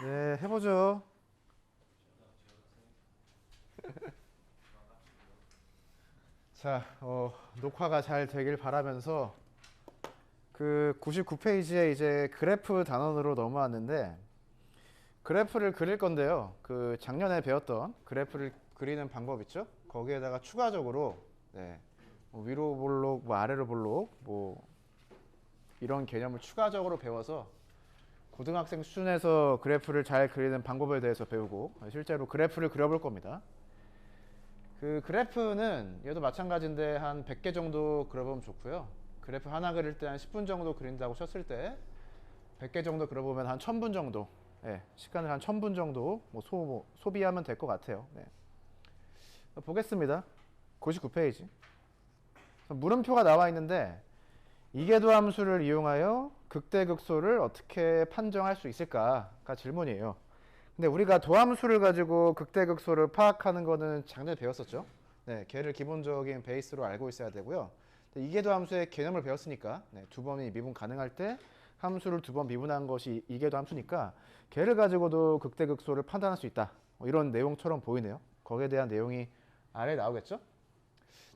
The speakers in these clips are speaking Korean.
네, 해보죠. 자, 녹화가 잘 되길 바라면서 그 99페이지에 이제 그래프 단원으로 넘어왔는데 그래프를 그릴 건데요. 그 작년에 배웠던 그래프를 그리는 방법 있죠? 거기에다가 추가적으로 네, 뭐 위로 볼록, 뭐 아래로 볼록, 뭐 이런 개념을 추가적으로 배워서 고등학생 수준에서 그래프를 잘 그리는 방법에 대해서 배우고 실제로 그래프를 그려볼 겁니다. 그 그래프는 얘도 마찬가지인데 한 100개 정도 그려보면 좋고요. 그래프 하나 그릴 때 한 10분 정도 그린다고 쳤을 때 100개 정도 그려보면 한 1000분 정도, 예, 시간을 한 1000분 정도 소비하면 될 것 같아요. 네. 보겠습니다. 99페이지. 물음표가 나와 있는데 이계도 함수를 이용하여 극대극소를 어떻게 판정할 수 있을까가 질문이에요. 근데 우리가 도함수를 가지고 극대극소를 파악하는 거는 작년에 배웠었죠. 네, 걔를 기본적인 베이스로 알고 있어야 되고요. 이계도 함수의 개념을 배웠으니까 네, 두 번이 미분 가능할 때 함수를 두 번 미분한 것이 이계도 함수니까 걔를 가지고도 극대극소를 판단할 수 있다. 이런 내용처럼 보이네요. 거기에 대한 내용이 아래에 나오겠죠.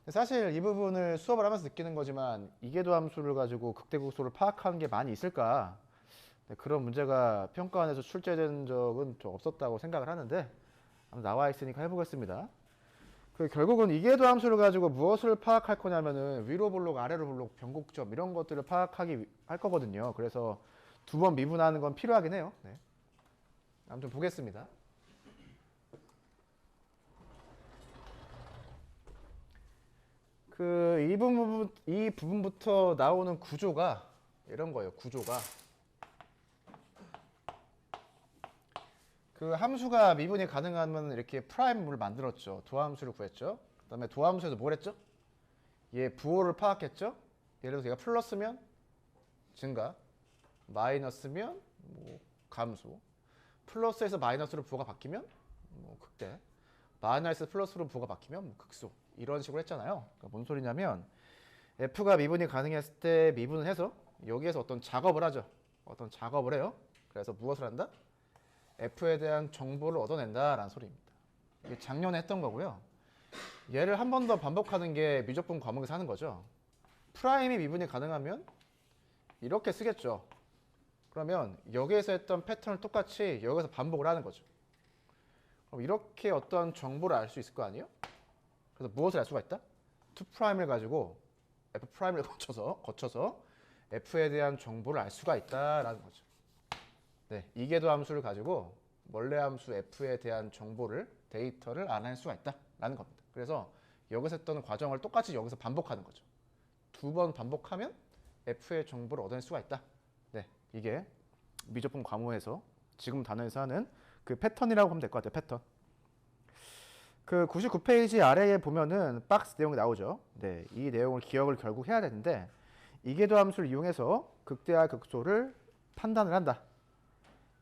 사실 이 부분을 수업을 하면서 느끼는 거지만 이계도 함수를 가지고 극대극소를 파악하는 게 많이 있을까? 네, 그런 문제가 평가원에서 출제된 적은 좀 없었다고 생각을 하는데 나와 있으니까 해보겠습니다. 결국은 이계도 함수를 가지고 무엇을 파악할 거냐면은 위로 볼록, 아래로 볼록, 변곡점 이런 것들을 파악하기 할 거거든요. 그래서 두 번 미분하는 건 필요하긴 해요. 네. 아무튼 보겠습니다. 이 부분부터 나오는 구조가 이런 거예요. 구조가 그 함수가 미분이 가능하면 이렇게 프라임을 만들었죠. 도함수를 구했죠. 그 다음에 도함수에서 뭘 했죠? 얘 부호를 파악했죠. 예를 들어서 얘가 플러스면 증가, 마이너스면 뭐 감소, 플러스에서 마이너스로 부호가 바뀌면 뭐 극대, 마이너스 플러스로 부호가 바뀌면 뭐 극소, 이런 식으로 했잖아요. 그러니까 뭔 소리냐면 f가 미분이 가능했을 때 미분을 해서 여기에서 어떤 작업을 하죠. 어떤 작업을 해요. 그래서 무엇을 한다? f에 대한 정보를 얻어낸다라는 소리입니다. 이게 작년에 했던 거고요. 얘를 한 번 더 반복하는 게 미적분 과목에서 하는 거죠. 프라임이 미분이 가능하면 이렇게 쓰겠죠. 그러면 여기에서 했던 패턴을 똑같이 여기서 반복을 하는 거죠. 그럼 이렇게 어떤 정보를 알 수 있을 거 아니에요? 그래서 무엇을 알 수가 있다? 2'을 가지고 f'을 거쳐서 f에 대한 정보를 알 수가 있다라는 거죠. 네, 이계도 함수를 가지고 멀레 함수 f에 대한 정보를, 데이터를 알아낼 수가 있다라는 겁니다. 그래서 여기서 했던 과정을 똑같이 여기서 반복하는 거죠. 두 번 반복하면 f의 정보를 얻어낼 수가 있다. 네, 이게 미적분 과목에서 지금 단어에서 하는 그 패턴이라고 하면 될 것 같아요. 패턴. 그 99페이지 아래에 보면은 박스 내용이 나오죠. 네, 이 내용을 기억을 결국 해야 되는데 이계도 함수를 이용해서 극대화 극소를 판단을 한다.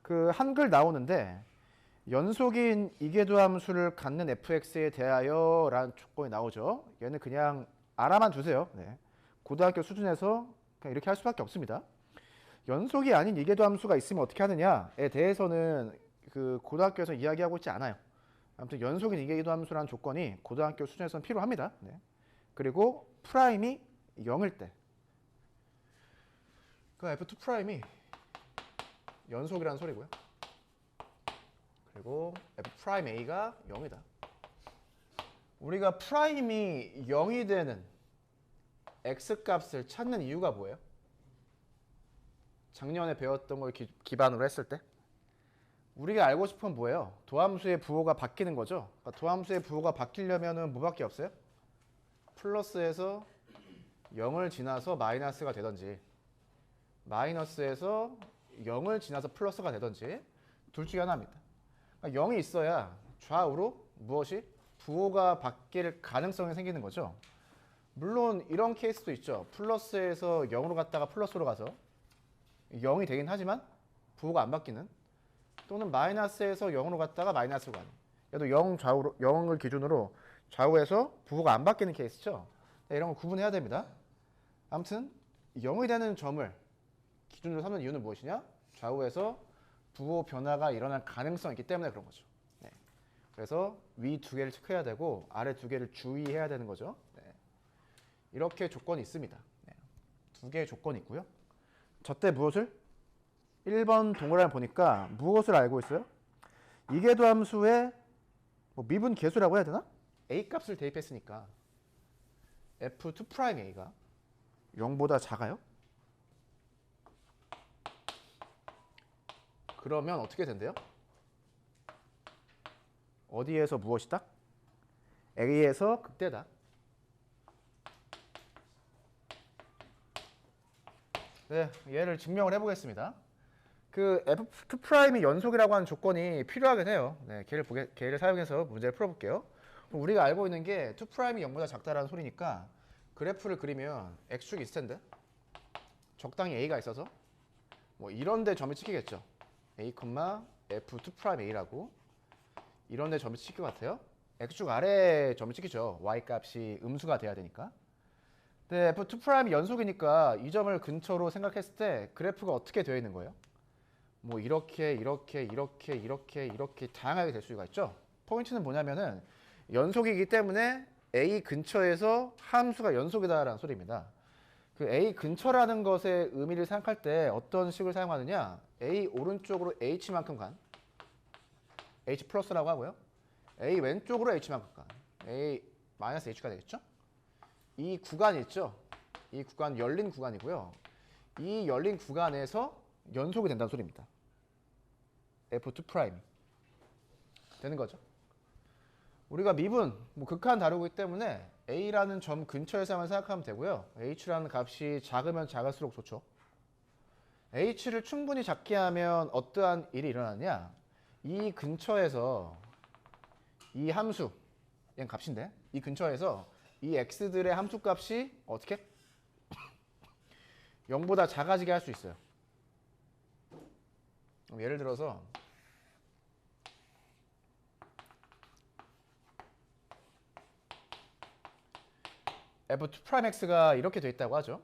그 한글 나오는데 연속인 이계도 함수를 갖는 fx에 대하여 라는 조건이 나오죠. 얘는 그냥 알아만 두세요. 네. 고등학교 수준에서 그냥 이렇게 할 수밖에 없습니다. 연속이 아닌 이계도 함수가 있으면 어떻게 하느냐에 대해서는 그 고등학교에서 이야기하고 있지 않아요. 아무튼 연속인 이계도 함수라는 조건이 고등학교 수준에서는 필요합니다. 네. 그리고 프라임이 0일 때, 그 f2 프라임이 연속이라는 소리고요. 그리고 f 프라임 a가 0이다. 우리가 프라임이 0이 되는 x 값을 찾는 이유가 뭐예요? 작년에 배웠던 걸 기반으로 했을 때 우리가 알고 싶은 건 뭐예요? 도함수의 부호가 바뀌는 거죠. 그러니까 도함수의 부호가 바뀌려면 뭐밖에 없어요? 플러스에서 0을 지나서 마이너스가 되던지 마이너스에서 0을 지나서 플러스가 되던지 둘 중에 하나입니다. 그러니까 0이 있어야 좌우로 무엇이? 부호가 바뀔 가능성이 생기는 거죠. 물론 이런 케이스도 있죠. 플러스에서 0으로 갔다가 플러스로 가서 0이 되긴 하지만 부호가 안 바뀌는, 또는 마이너스에서 0으로 갔다가 마이너스로 가는, 얘도 0 좌우로 0을 기준으로 좌우에서 부호가 안 바뀌는 케이스죠. 이런 거 구분해야 됩니다. 아무튼 0이 되는 점을 기준으로 삼는 이유는 무엇이냐? 좌우에서 부호 변화가 일어날 가능성이 있기 때문에 그런 거죠. 네. 그래서 위 두 개를 체크해야 되고 아래 두 개를 주의해야 되는 거죠. 네. 이렇게 조건이 있습니다. 네. 두 개의 조건이 있고요. 저때 무엇을? 1번 동그라미 보니까 무엇을 알고 있어요? 이계도 함수의 뭐 미분 계수라고 해야 되나? a 값을 대입했으니까 f2'a가 0보다 작아요? 그러면 어떻게 된대요? 어디에서 무엇이다? a에서 극대다. 네, 얘를 증명을 해보겠습니다. 그 f2'이 연속이라고 하는 조건이 필요하긴 해요. 네, 걔를 사용해서 문제를 풀어볼게요. 우리가 알고 있는 게 2'이 0보다 작다라는 소리니까 그래프를 그리면 x축이 있을 텐데 적당히 a가 있어서 뭐 이런 데 점이 찍히겠죠. a, f2'a라고 이런 데 점이 찍힐 것 같아요. x축 아래에 점이 찍히죠. y 값이 음수가 돼야 되니까. 근데 f2'이 연속이니까 이 점을 근처로 생각했을 때 그래프가 어떻게 되어 있는 거예요? 뭐 이렇게 다양하게 될 수가 있죠. 포인트는 뭐냐면은 연속이기 때문에 a 근처에서 함수가 연속이다라는 소리입니다. 그 a 근처라는 것의 의미를 생각할 때 어떤 식을 사용하느냐? a 오른쪽으로 h만큼 간 h 플러스라고 하고요. a 왼쪽으로 h만큼 간 a 마이너스 h가 되겠죠? 이 구간이 있죠. 이 구간 열린 구간이고요. 이 열린 구간에서 연속이 된다는 소리입니다. f2' 되는 거죠. 우리가 미분, 극한 다루기 때문에 a라는 점 근처에서만 생각하면 되고요. h라는 값이 작으면 작을수록 좋죠. h를 충분히 작게 하면 어떠한 일이 일어나느냐? 이 근처에서 이 함수, 얘는 값인데 이 근처에서 이 x들의 함수값이 어떻게? 0보다 작아지게 할 수 있어요. 예를 들어서 f2'x가 이렇게 돼 있다고 하죠.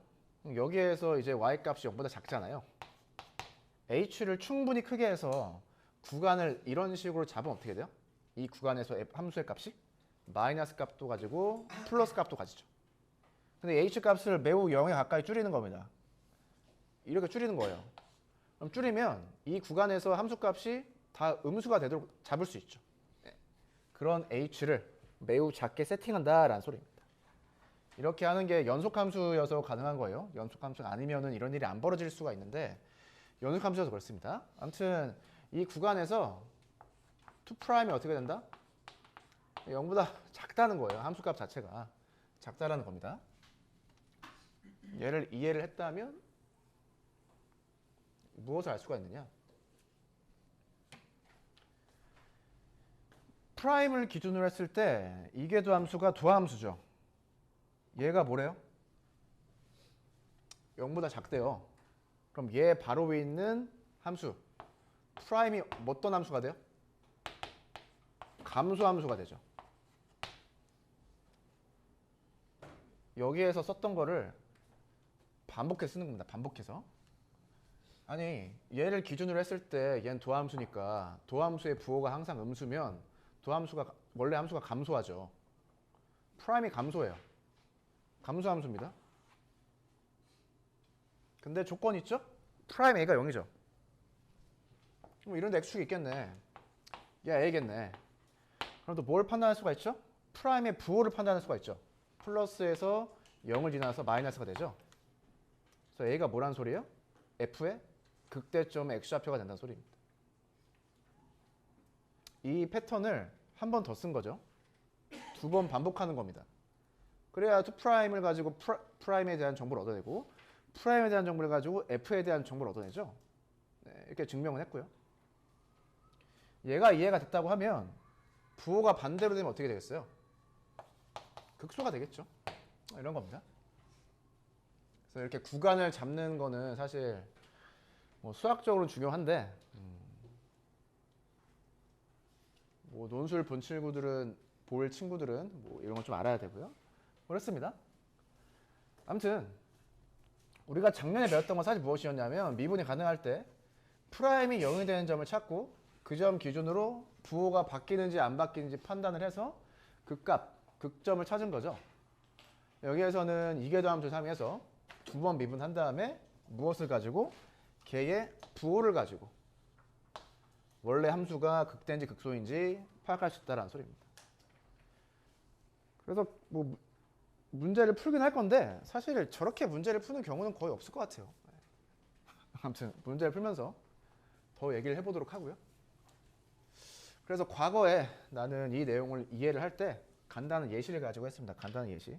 여기에서 이제 y 값이 0보다 작잖아요. h를 충분히 크게 해서 구간을 이런 식으로 잡으면 어떻게 돼요? 이 구간에서 함수의 값이 마이너스 값도 가지고 플러스 값도 가지죠. 근데 h 값을 매우 0에 가까이 줄이는 겁니다. 이렇게 줄이는 거예요. 그럼 줄이면 이 구간에서 함수 값이 다 음수가 되도록 잡을 수 있죠. 그런 h를 매우 작게 세팅한다라는 소리입니다. 이렇게 하는 게 연속함수여서 가능한 거예요. 연속함수가 아니면은 이런 일이 안 벌어질 수가 있는데 연속함수여서 그렇습니다. 아무튼 이 구간에서 2'이 어떻게 된다? 0보다 작다는 거예요. 함수값 자체가 작다라는 겁니다. 얘를 이해를 했다면 무엇을 알 수가 있느냐? 프라임을 기준으로 했을 때 이계도 함수가 두함수죠. 얘가 뭐래요? 0보다 작대요. 그럼 얘 바로 위에 있는 함수 프라임이 어떤 함수가 돼요? 감소함수가 되죠. 여기에서 썼던 거를 반복해서 쓰는 겁니다. 반복해서. 아니 얘를 기준으로 했을 때 얘는 도함수니까 도함수의 부호가 항상 음수면 도함수가 원래 함수가 감소하죠. 프라임이 감소해요. 감소함수입니다. 근데 조건이 있죠? 프라임 a가 0이죠. 그럼 이런 데 x축이 있겠네. 얘 a겠네. 그럼 또 뭘 판단할 수가 있죠? 프라임의 부호를 판단할 수가 있죠. 플러스에서 0을 지나서 마이너스가 되죠. 그래서 a가 뭐라는 소리예요? f의 극대점 x좌표가 된다는 소리입니다. 이 패턴을 한 번 더 쓴 거죠. 두 번 반복하는 겁니다. 그래야 2'을 가지고 프라임에 대한 정보를 얻어내고 프라임에 대한 정보를 가지고 f에 대한 정보를 얻어내죠. 네, 이렇게 증명을 했고요. 얘가 이해가 됐다고 하면 부호가 반대로 되면 어떻게 되겠어요? 극소가 되겠죠. 이런 겁니다. 그래서 이렇게 구간을 잡는 거는 사실 뭐 수학적으로는 중요한데 뭐 논술 본 친구들은 볼 친구들은 뭐 이런 걸 좀 알아야 되고요. 그렇습니다. 아무튼 우리가 작년에 배웠던 건 사실 무엇이었냐면 미분이 가능할 때 프라임이 0이 되는 점을 찾고 그 점 기준으로 부호가 바뀌는지 안 바뀌는지 판단을 해서 그 값, 극점을 찾은 거죠. 여기에서는 이계도함수 사용해서 두 번 미분한 다음에 무엇을 가지고? 걔의 부호를 가지고 원래 함수가 극대인지 극소인지 파악할 수 있다는 소리입니다. 그래서 뭐 문제를 풀긴 할 건데 사실 저렇게 문제를 푸는 경우는 거의 없을 것 같아요. 아무튼 문제를 풀면서 더 얘기를 해보도록 하고요. 그래서 과거에 나는 이 내용을 이해를 할 때 간단한 예시를 가지고 했습니다. 간단한 예시.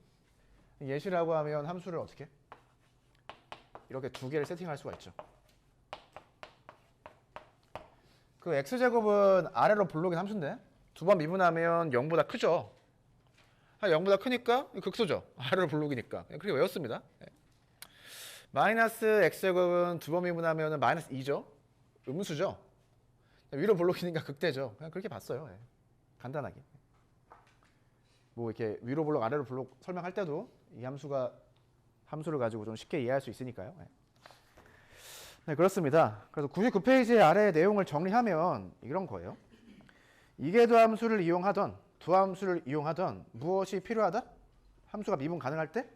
예시라고 하면 함수를 어떻게? 이렇게 두 개를 세팅할 수가 있죠. 그 x제곱은 아래로 블록인 함수인데 두 번 미분하면 0보다 크죠. 0보다 크니까 극소죠. 아래로 블록이니까. 그렇게 외웠습니다. 마이너스 x제곱은 두 번 미분하면 마이너스 2죠. 음수죠. 위로 블록이니까 극대죠. 그냥 그렇게 봤어요. 간단하게. 뭐 이렇게 위로 블록 아래로 블록 설명할 때도 이 함수를 가지고 좀 쉽게 이해할 수 있으니까요. 네, 그렇습니다. 그래서 99페이지의 아래의 내용을 정리하면 이런 거예요. 이계도 함수를 이용하던 두함수를 이용하던 무엇이 필요하다? 함수가 미분 가능할 때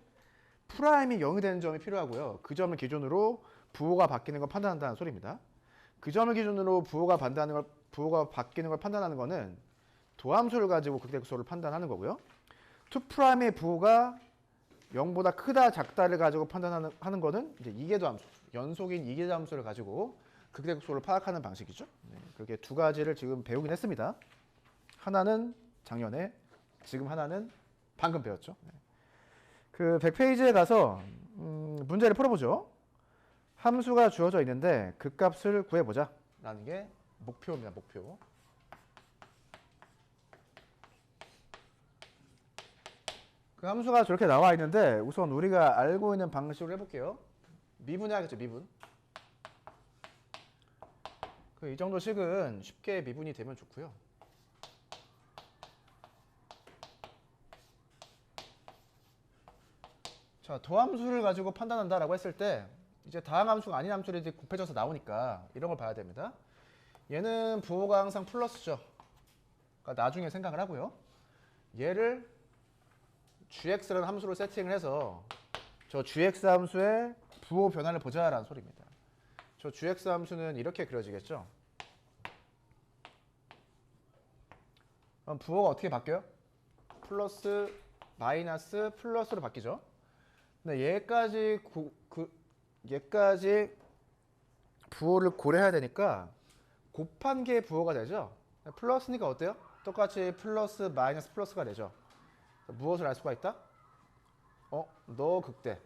프라임이 0이 되는 점이 필요하고요. 그 점을 기준으로 부호가 바뀌는 걸 판단한다는 소리입니다. 그 점을 기준으로 부호가 바뀌는 걸 판단하는 거는 도함수를 가지고 극대극소를 판단하는 거고요. 2'의 부호가 0보다 크다 작다를 가지고 판단하는 거는 이제 이계도 함수, 연속인 이계도 함수를 가지고 극대극소를 파악하는 방식이죠. 네, 그렇게 두 가지를 지금 배우긴 했습니다. 하나는 작년에, 지금 하나는 방금 배웠죠. 네. 그 100페이지에 가서 문제를 풀어보죠. 함수가 주어져 있는데 그 값을 구해보자 라는 게 목표입니다. 목표. 그 함수가 저렇게 나와 있는데 우선 우리가 알고 있는 방식으로 해볼게요. 미분해야겠죠. 미분. 이 정도 식은 쉽게 미분이 되면 좋고요. 자, 도함수를 가지고 판단한다라고 했을 때 이제 다항함수가 아닌 함수들이 곱해져서 나오니까 이런 걸 봐야 됩니다. 얘는 부호가 항상 플러스죠. 그러니까 나중에 생각을 하고요. 얘를 gx라는 함수로 세팅을 해서 저 gx 함수의 부호 변화를 보자라는 소리입니다. 저 gx 함수는 이렇게 그려지겠죠. 그럼 부호가 어떻게 바뀌어요? 플러스, 마이너스, 플러스로 바뀌죠. 근데 얘까지 부호를 고려해야 되니까 곱한 게 부호가 되죠. 플러스니까 어때요? 똑같이 플러스, 마이너스, 플러스가 되죠. 무엇을 알 수가 있다? 너 극대,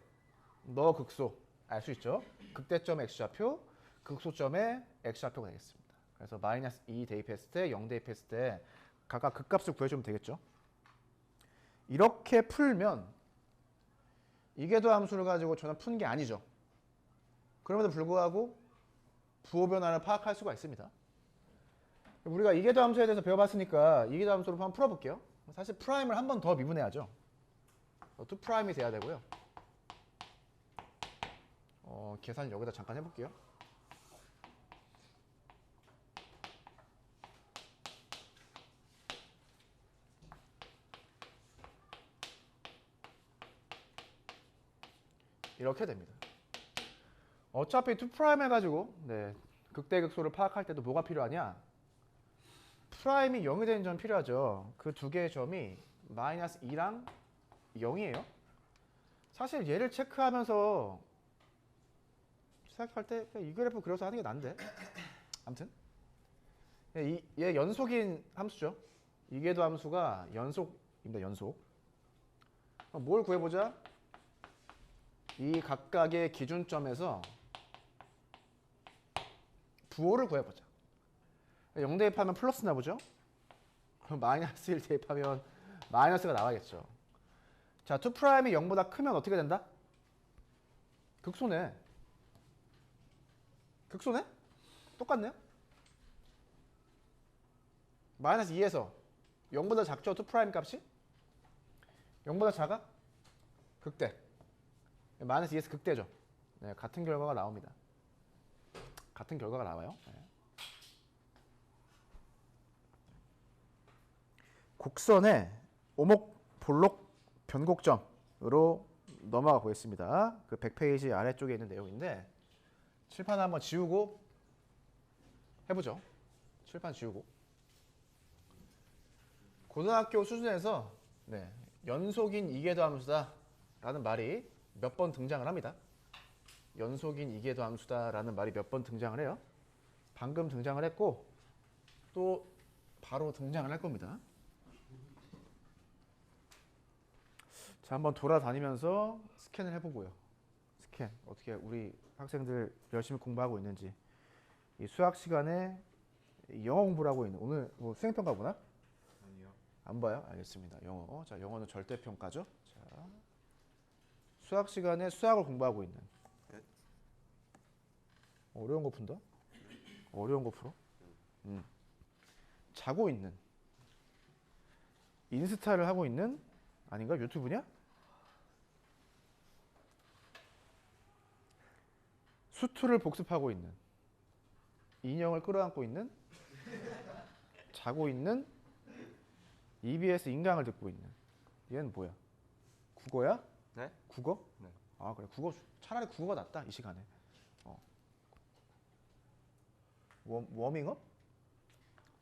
너 극소 알 수 있죠. 극대점의 x좌표, 극소점의 x좌표가 되겠습니다. 그래서 마이너스 2 대입했을 때, 0 대입했을 때 각각 극값을 구해주면 되겠죠. 이렇게 풀면 이계도 함수를 가지고 전혀 푼 게 아니죠. 그럼에도 불구하고 부호 변화를 파악할 수가 있습니다. 우리가 이계도 함수에 대해서 배워봤으니까 이계도 함수로 한번 풀어볼게요. 사실 프라임을 한 번 더 미분해야죠. 2'이 돼야 되고요. 계산 여기다 잠깐 해볼게요. 이렇게 됩니다. 어차피 2' 해가지고 극대극소를 파악할 때도 뭐가 필요하냐? 프라임이 0이 되는 점이 필요하죠. 그 두 개의 점이 마이너스 2랑 0이에요. 사실 얘를 체크하면서 생각할 때 이 그래프 그려서 하는 게 난데. 아무튼 얘 연속인 함수죠. 이계도 함수가 연속입니다. 연속. 뭘 구해보자? 이 각각의 기준점에서 부호를 구해보자. 0 대입하면 플러스 나오죠? 그럼 마이너스 1 대입하면 마이너스가 나와야겠죠. 자, 2'이 0보다 크면 어떻게 된다? 극소네. 극소네? 똑같네요? 마이너스 2에서 0보다 작죠? 2' 값이? 0보다 작아? 극대. 마이너스 2에서 극대죠. 네, 같은 결과가 나옵니다. 같은 결과가 나와요. 네. 곡선의 오목, 볼록, 변곡점으로 넘어가 보겠습니다. 그 100페이지 아래쪽에 있는 내용인데 칠판 한번 지우고 해보죠. 칠판 지우고. 고등학교 수준에서 네, 연속인 이계도 함수다라는 말이 몇 번 등장을 합니다. 연속인 이계도 함수다라는 말이 몇 번 등장을 해요. 방금 등장을 했고 또 바로 등장을 할 겁니다. 자, 한번 돌아다니면서 스캔을 해보고요. 스캔 어떻게 우리 학생들 열심히 공부하고 있는지. 이 수학 시간에 영어 공부를 하고 있는 오늘 뭐 수행평가 보나? 아니요. 안 봐요? 알겠습니다. 영어. 자, 영어는 절대평가죠. 자, 수학 시간에 수학을 공부하고 있는. 네. 어려운 거 푼다? 어려운 거 풀어? 자고 있는. 인스타를 하고 있는. 아닌가? 유튜브냐? 수투를 복습하고 있는. 인형을 끌어안고 있는. 자고 있는. EBS 인강을 듣고 있는. 얘는 뭐야? 국어야? 네? 국어? 네. 아 그래 국어 차라리 국어가 낫다 이 시간에. 워밍업?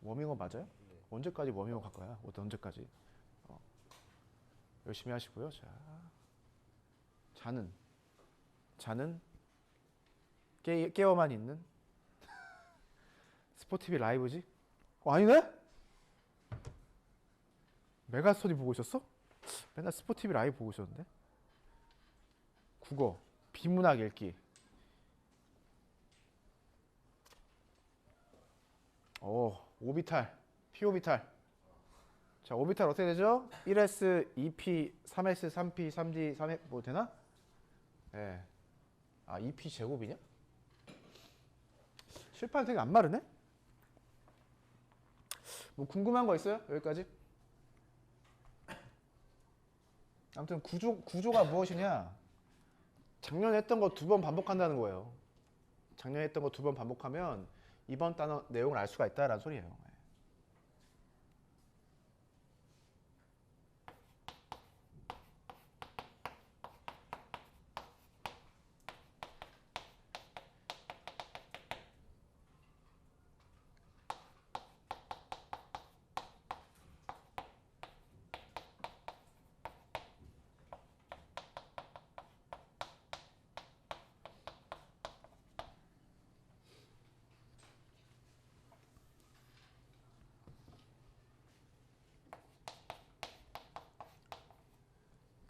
워밍업 맞아요? 네. 언제까지 워밍업 할 거야? 언제까지? 열심히 하시고요. 자, 자는 깨어만 있는. 스포티비 라이브지? 아니네? 메가스터디 보고 있었어? 맨날 스포티비 라이브 보고 있었는데. 국어 비문학 읽기. 오비탈 P오비탈. 자, 오비탈 어떻게 되죠? 1s, 2p, 3s, 3p, 3d, 3 뭐 되나? 예. 네. 아, 2p 제곱이냐? 칠판 되게 안 마르네? 뭐 궁금한 거 있어요? 여기까지? 아무튼 구조가 무엇이냐? 작년에 했던 거 2번 반복한다는 거예요. 작년에 했던 거 2번 반복하면 이번 단어 내용을 알 수가 있다라는 소리예요.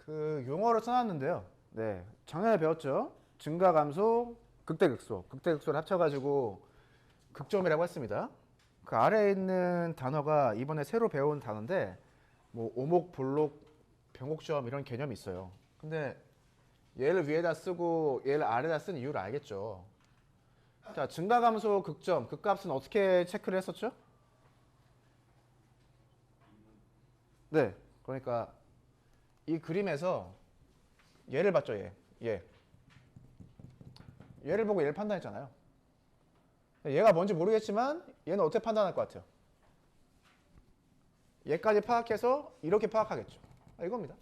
그 용어를 써놨는데요. 네, 작년에 배웠죠. 증가 감소, 극대극소. 극대극소를 합쳐가지고 극점이라고 했습니다. 그 아래에 있는 단어가 이번에 새로 배운 단어인데 뭐 오목, 볼록, 변곡점 이런 개념이 있어요. 근데 얘를 위에다 쓰고 얘를 아래다 쓴 이유를 알겠죠. 자, 증가 감소, 극점, 극값은 어떻게 체크를 했었죠? 네, 그러니까 이 그림에서 얘를 봤죠, 얘. 얘를 보고 얘를 판단했잖아요. 얘가 뭔지 모르겠지만 얘는 어떻게 판단할 것 같아요? 얘까지 파악해서 이렇게 파악하겠죠. 이겁니다.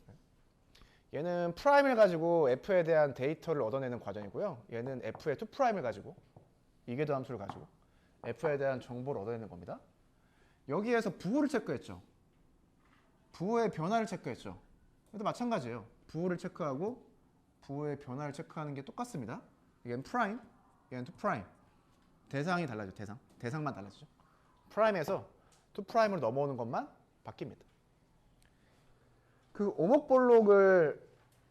얘는 프라임을 가지고 f에 대한 데이터를 얻어내는 과정이고요. 얘는 f의 2'을 가지고 이계도 함수를 가지고 f에 대한 정보를 얻어내는 겁니다. 여기에서 부호를 체크했죠. 부호의 변화를 체크했죠. 이것도 마찬가지예요. 부호를 체크하고 부호의 변화를 체크하는 게 똑같습니다. 얘는 프라임, 얘는 2'. 대상이 달라져. 대상만 달라지죠. 프라임에서 2'으로 넘어오는 것만 바뀝니다. 그 오목볼록을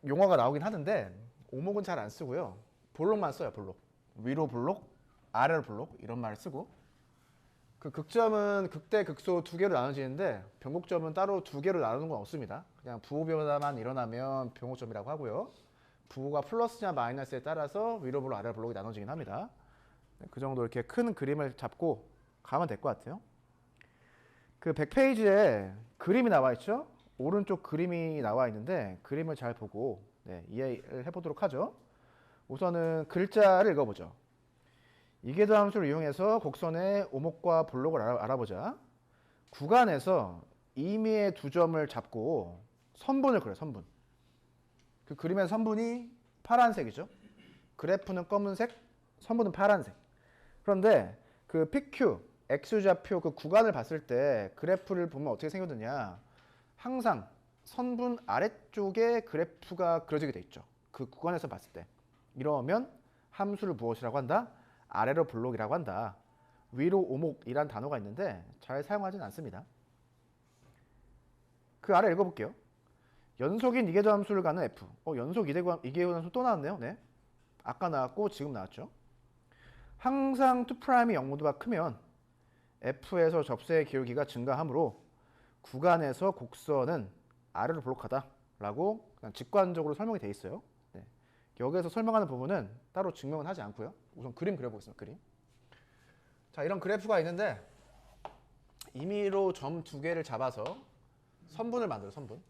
용어가 나오긴 하는데 오목은 잘 안 쓰고요. 볼록만 써요. 볼록. 위로 볼록, 아래로 볼록 이런 말을 쓰고, 그 극점은 극대, 극소 2개로 나눠지는데 변곡점은 따로 2개로 나누는 건 없습니다. 그냥 부호 변화만 일어나면 변곡점이라고 하고요. 부호가 플러스냐 마이너스에 따라서 위로 볼록, 아래로 볼록이 나눠지긴 합니다. 그 정도 이렇게 큰 그림을 잡고 가면 될 것 같아요. 그 100페이지에 그림이 나와 있죠. 오른쪽 그림이 나와 있는데 그림을 잘 보고 이해를 해보도록 하죠. 우선은 글자를 읽어보죠. 이계도 함수를 이용해서 곡선의 오목과 볼록을 알아보자. 구간에서 임의의 두 점을 잡고 선분을 그려, 선분. 그 그림의 선분이 파란색이죠. 그래프는 검은색, 선분은 파란색. 그런데 그 PQ, X좌표 그 구간을 봤을 때 그래프를 보면 어떻게 생겼느냐. 항상 선분 아래쪽에 그래프가 그려지게 돼 있죠. 그 구간에서 봤을 때. 이러면 함수를 무엇이라고 한다? 아래로 볼록이라고 한다. 위로 오목이란 단어가 있는데 잘 사용하진 않습니다. 그 아래 읽어볼게요. 연속인 이계도 함수를 가는 F. 연속 이계도 함수 또 나왔네요. 네. 아까 나왔고 지금 나왔죠. 항상 2'이 0보다 크면 F에서 접수의 기울기가 증가하므로 구간에서 곡선은 아래로 볼록하다 라고 그냥 직관적으로 설명이 되어 있어요. 네. 여기에서 설명하는 부분은 따로 증명은 하지 않고요. 우선 그림 그려보겠습니다. 그림. 자, 이런 그래프가 있는데 임의로 점 두 개를 잡아서 선분을 만들어요. 선분.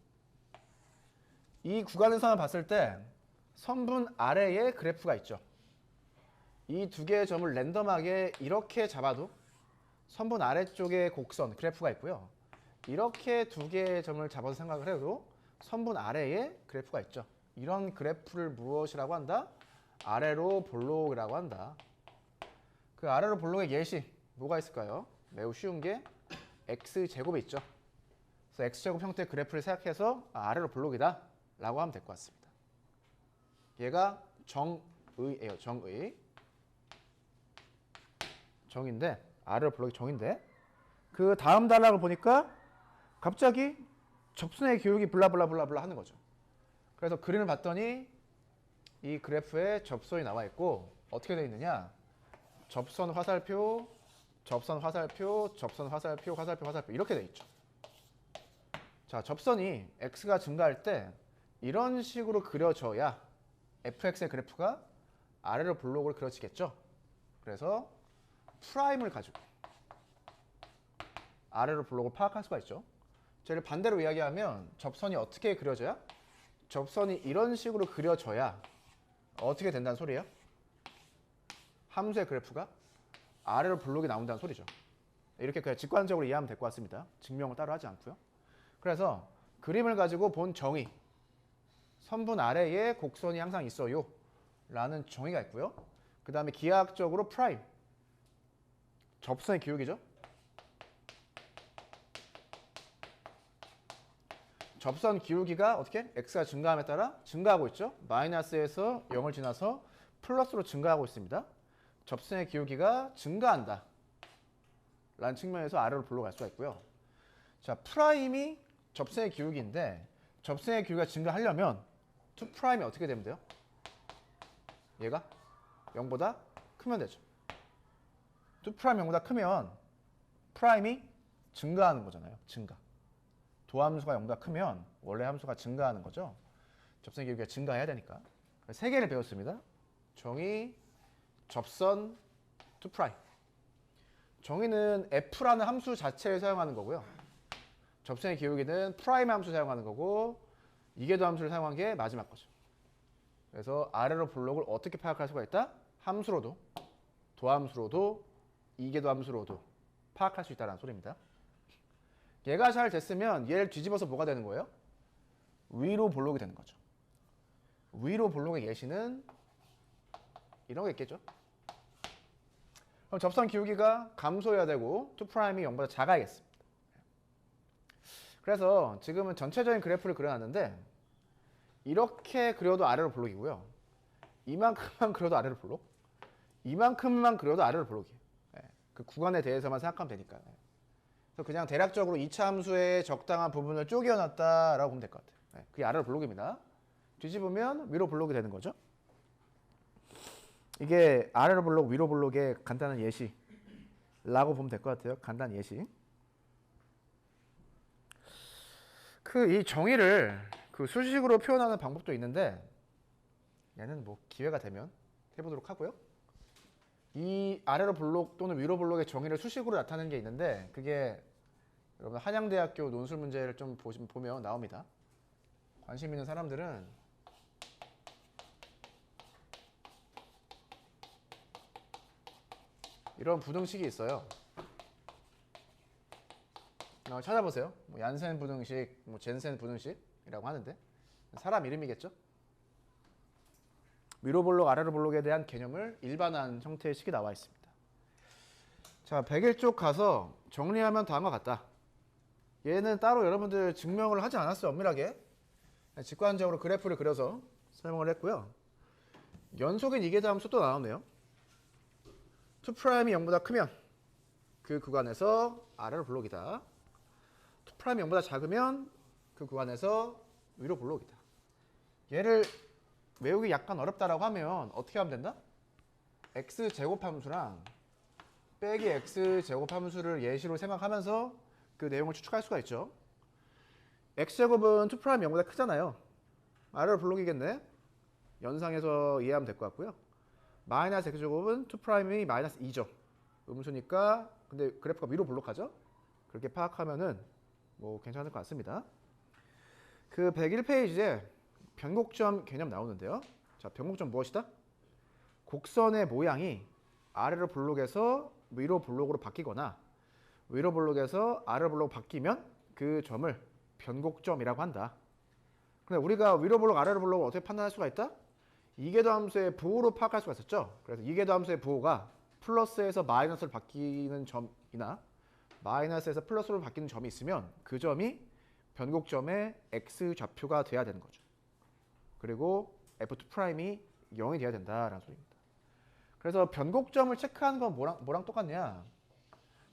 이 구간에서만 봤을 때 선분 아래에 그래프가 있죠. 이 두 개의 점을 랜덤하게 이렇게 잡아도 선분 아래쪽에 곡선 그래프가 있고요. 이렇게 두 개의 점을 잡아서 생각을 해도 선분 아래에 그래프가 있죠. 이런 그래프를 무엇이라고 한다? 아래로 볼록이라고 한다. 그 아래로 볼록의 예시 뭐가 있을까요? 매우 쉬운 게 x제곱이 있죠. 그래서 x제곱 형태의 그래프를 생각해서 아래로 볼록이다 라고 하면 될 것 같습니다. 얘가 정의예요. 정인데 아래로 볼록이 정인데 그 다음 단락을 보니까 갑자기 접선의 기울기 블라블라블라블라 하는 거죠. 그래서 그림을 봤더니 이 그래프에 접선이 나와 있고 어떻게 되어 있느냐? 접선 화살표, 접선 화살표, 접선 화살표, 화살표, 화살표 이렇게 되어 있죠. 자, 접선이 x가 증가할 때 이런 식으로 그려져야 fx의 그래프가 아래로 볼록으로 그려지겠죠. 그래서 프라임을 가지고 아래로 볼록을 파악할 수가 있죠. 저를 반대로 이야기하면 접선이 어떻게 그려져야? 접선이 이런 식으로 그려져야 어떻게 된다는 소리예요? 함수의 그래프가 아래로 볼록이 나온다는 소리죠. 이렇게 그냥 직관적으로 이해하면 될 것 같습니다. 증명을 따로 하지 않고요. 그래서 그림을 가지고 본 정의, 선분 아래에 곡선이 항상 있어요 라는 정의가 있고요. 그 다음에 기하학적으로 프라임, 접선의 기울기죠. 접선 기울기가 어떻게? x가 증가함에 따라 증가하고 있죠. 마이너스에서 0을 지나서 플러스로 증가하고 있습니다. 접선의 기울기가 증가한다 라는 측면에서 아래로 볼록할 수가 있고요. 자, 프라임이 접선의 기울기인데 접선의 기울기가 증가하려면 2'이 어떻게 되면 돼요? 얘가 0보다 크면 되죠. 2' 0보다 크면 프라임이 증가하는 거잖아요. 증가. 도함수가 0보다 크면 원래 함수가 증가하는 거죠. 접선의 기울기가 증가해야 되니까. 세 개를 배웠습니다. 정의, 접선, 2'. 정의는 f라는 함수 자체를 사용하는 거고요. 접선의 기울기는 프라임 함수 사용하는 거고 이계도 함수를 사용한 게 마지막 거죠. 그래서 아래로 볼록을 어떻게 파악할 수가 있다? 함수로도, 도함수로도, 이계도 함수로도 파악할 수 있다는 소리입니다. 얘가 잘 됐으면 얘를 뒤집어서 뭐가 되는 거예요? 위로 볼록이 되는 거죠. 위로 볼록의 예시는 이런 게 있겠죠. 그럼 접선 기울기가 감소해야 되고 2'이 0보다 작아야겠습니다. 그래서 지금은 전체적인 그래프를 그려놨는데 이렇게 그려도 아래로 볼록이고요. 이만큼만 그려도 아래로 볼록, 이만큼만 그려도 아래로 볼록이에요. 그 구간에 대해서만 생각하면 되니까. 그래서 그냥 대략적으로 2차 함수의 적당한 부분을 쪼개어놨다라고 보면 될 것 같아요. 그게 아래로 볼록입니다. 뒤집으면 위로 볼록이 되는 거죠. 이게 아래로 볼록, 위로 볼록의 간단한 예시라고 보면 될 것 같아요. 간단한 예시. 이 정의를 그 수식으로 표현하는 방법도 있는데 얘는 뭐 기회가 되면 해보도록 하고요. 이 아래로 볼록 또는 위로 볼록의 정의를 수식으로 나타내는 게 있는데 그게 여러분 한양대학교 논술 문제를 좀 보면 나옵니다. 관심 있는 사람들은 이런 부등식이 있어요. 찾아보세요. 뭐 얀센 부등식, 뭐 젠센 부등식이라고 하는데 사람 이름이겠죠? 위로 볼록, 아래로 볼록에 대한 개념을 일반화한 형태의 식이 나와 있습니다. 자, 101쪽 가서 정리하면 다음과 같다. 얘는 따로 여러분들 증명을 하지 않았어요. 엄밀하게. 직관적으로 그래프를 그려서 설명을 했고요. 연속인 이계도함수 또 나오네요. 2'이 0보다 크면 그 구간에서 아래로 볼록이다. 2'이 0보다 작으면 그 구간에서 위로 볼록이다. 얘를 외우기 약간 어렵다라고 하면 어떻게 하면 된다? x제곱함수랑 빼기 x제곱함수를 예시로 생각하면서 그 내용을 추측할 수가 있죠. x제곱은 2'이 0보다 크잖아요. 아래로 볼록이겠네. 연상해서 이해하면 될 것 같고요. 마이너스 x제곱은 2'이 마이너스 2죠. 음수니까 근데 그래프가 위로 볼록하죠. 그렇게 파악하면은 뭐 괜찮을 것 같습니다. 그 101페이지에 변곡점 개념 나오는데요. 자, 변곡점 무엇이다? 곡선의 모양이 아래로 볼록에서 위로 볼록으로 바뀌거나 위로 볼록에서 아래로 볼록 바뀌면 그 점을 변곡점이라고 한다. 근데 우리가 위로 볼록, 아래로 볼록을 어떻게 판단할 수가 있다? 이계도함수의 부호로 파악할 수가 있었죠. 그래서 이계도함수의 부호가 플러스에서 마이너스로 바뀌는 점이나 마이너스에서 플러스로 바뀌는 점이 있으면 그 점이 변곡점의 x좌표가 돼야 되는 거죠. 그리고 f2'이 0이 돼야 된다라는 소리입니다. 그래서 변곡점을 체크하는 건 뭐랑 똑같냐?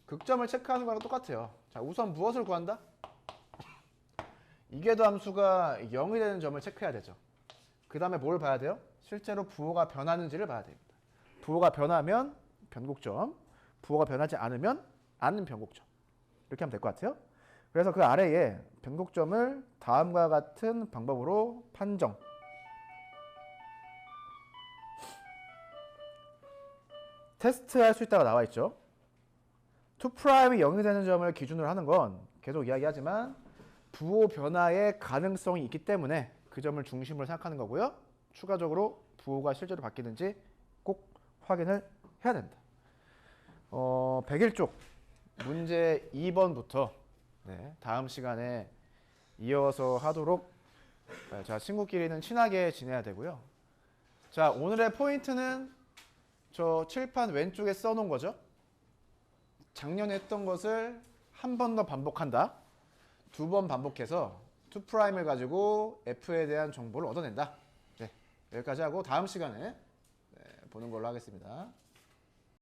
극점을 체크하는 거랑 똑같아요. 자, 우선 무엇을 구한다? 이계도함수가 0이 되는 점을 체크해야 되죠. 그 다음에 뭘 봐야 돼요? 실제로 부호가 변하는지를 봐야 됩니다. 부호가 변하면 변곡점, 부호가 변하지 않으면 않는 변곡점. 이렇게 하면 될 것 같아요. 그래서 그 아래에 변곡점을 다음과 같은 방법으로 판정. 테스트할 수 있다고 나와 있죠. 2'이 0이 되는 점을 기준으로 하는 건 계속 이야기하지만 부호 변화의 가능성이 있기 때문에 그 점을 중심으로 생각하는 거고요. 추가적으로 부호가 실제로 바뀌는지 꼭 확인을 해야 된다. 101쪽 문제 2번부터 다음 시간에 이어서 하도록. 자, 친구끼리는 친하게 지내야 되고요. 자, 오늘의 포인트는 저 칠판 왼쪽에 써놓은 거죠. 작년에 했던 것을 한 번 더 반복한다. 2번 반복해서 2'을 가지고 f에 대한 정보를 얻어낸다. 네, 여기까지 하고 다음 시간에 보는 걸로 하겠습니다.